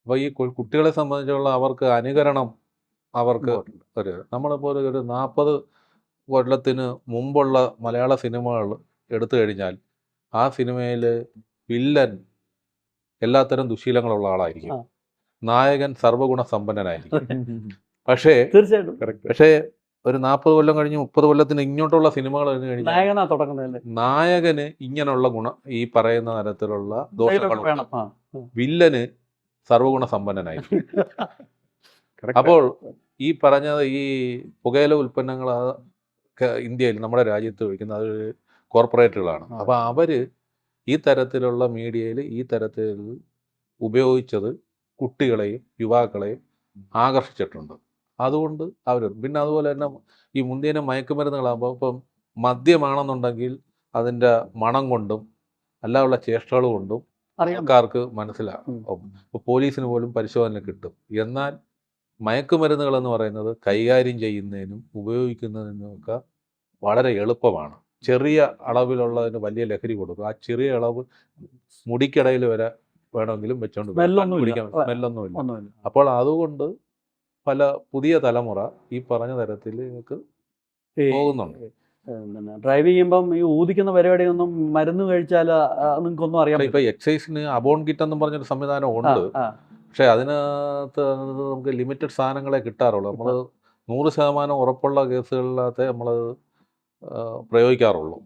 അപ്പോൾ ഈ കുട്ടികളെ സംബന്ധിച്ചുള്ള അവർക്ക് അനുകരണം അവർക്ക് നമ്മളിപ്പോൾ ഒരു 40 കൊല്ലത്തിന് മുമ്പുള്ള മലയാള സിനിമകൾ എടുത്തു കഴിഞ്ഞാൽ ആ സിനിമയിൽ വില്ലൻ എല്ലാത്തരം ദുശീലങ്ങളുള്ള ആളായിരിക്കും, നായകൻ സർവ്വഗുണ സമ്പന്നനായിരിക്കും. പക്ഷേ ഒരു 40 കൊല്ലം കഴിഞ്ഞ് 30 കൊല്ലത്തിന് ഇങ്ങോട്ടുള്ള സിനിമകൾ കഴിഞ്ഞാൽ നായകന് ഇങ്ങനെയുള്ള ഈ പറയുന്ന തരത്തിലുള്ള ദോഷങ്ങൾ, വില്ലന് സർവ്വഗുണ സമ്പന്നനായിരിക്കും. അപ്പോൾ ഈ പറഞ്ഞത് ഈ പുകയില ഉൽപ്പന്നങ്ങൾ ഇന്ത്യയിൽ നമ്മുടെ രാജ്യത്ത് വയ്ക്കുന്ന അത് കോർപ്പറേറ്റുകളാണ്. അപ്പോൾ അവർ ഈ തരത്തിലുള്ള മീഡിയയിൽ ഈ തരത്തിൽ ഉപയോഗിച്ചത് കുട്ടികളെയും യുവാക്കളെയും ആകർഷിച്ചിട്ടുണ്ട്. അതുകൊണ്ട് അവർ പിന്നെ അതുപോലെ തന്നെ ഈ മുന്തിയ മയക്കുമരുന്നുകളാകുമ്പോൾ ഇപ്പം മദ്യമാണെന്നുണ്ടെങ്കിൽ അതിൻ്റെ മണം കൊണ്ടും അല്ലാതുള്ള ചേഷ്ടകൾ കൊണ്ടും ആൾക്കാർക്ക് മനസ്സിലാകും. ഇപ്പോൾ പോലീസിന് പോലും പരിശോധന കിട്ടും. എന്നാൽ മയക്കുമരുന്നുകളെന്ന് പറയുന്നത് കൈകാര്യം ചെയ്യുന്നതിനും ഉപയോഗിക്കുന്നതിനുമൊക്കെ വളരെ എളുപ്പമാണ്. ചെറിയ അളവിലുള്ളതിന് വലിയ ലഹരി കൊടുക്കും. ആ ചെറിയ അളവ് മുടിക്കിടയിൽ വരെ വേണമെങ്കിലും വെച്ചോണ്ട് കുടിക്കാൻ, സ്മെല്ലൊന്നുമില്ല. അപ്പോൾ അതുകൊണ്ട് പല പുതിയ തലമുറ ഈ പറഞ്ഞ തരത്തിലേക്ക് പോകുന്നുണ്ട്. ഡ്രൈവ് ചെയ്യുമ്പം ഈ ഊതിക്കുന്ന പരിപാടിയൊന്നും മരുന്ന് കഴിച്ചാൽ നിങ്ങൾക്കൊന്നും അറിയാം. ഇപ്പൊ എക്സൈസിന് അബോൺ കിറ്റ് എന്നും പറഞ്ഞൊരു സംവിധാനം ഉണ്ട്. പക്ഷെ അതിനകത്ത് നമുക്ക് ലിമിറ്റഡ് സാധനങ്ങളെ കിട്ടാറുള്ളൂ. നമ്മൾ 100% ഉറപ്പുള്ള കേസുകളിനകത്തെ നമ്മൾ പ്രയോഗിക്കാറുള്ളൂ.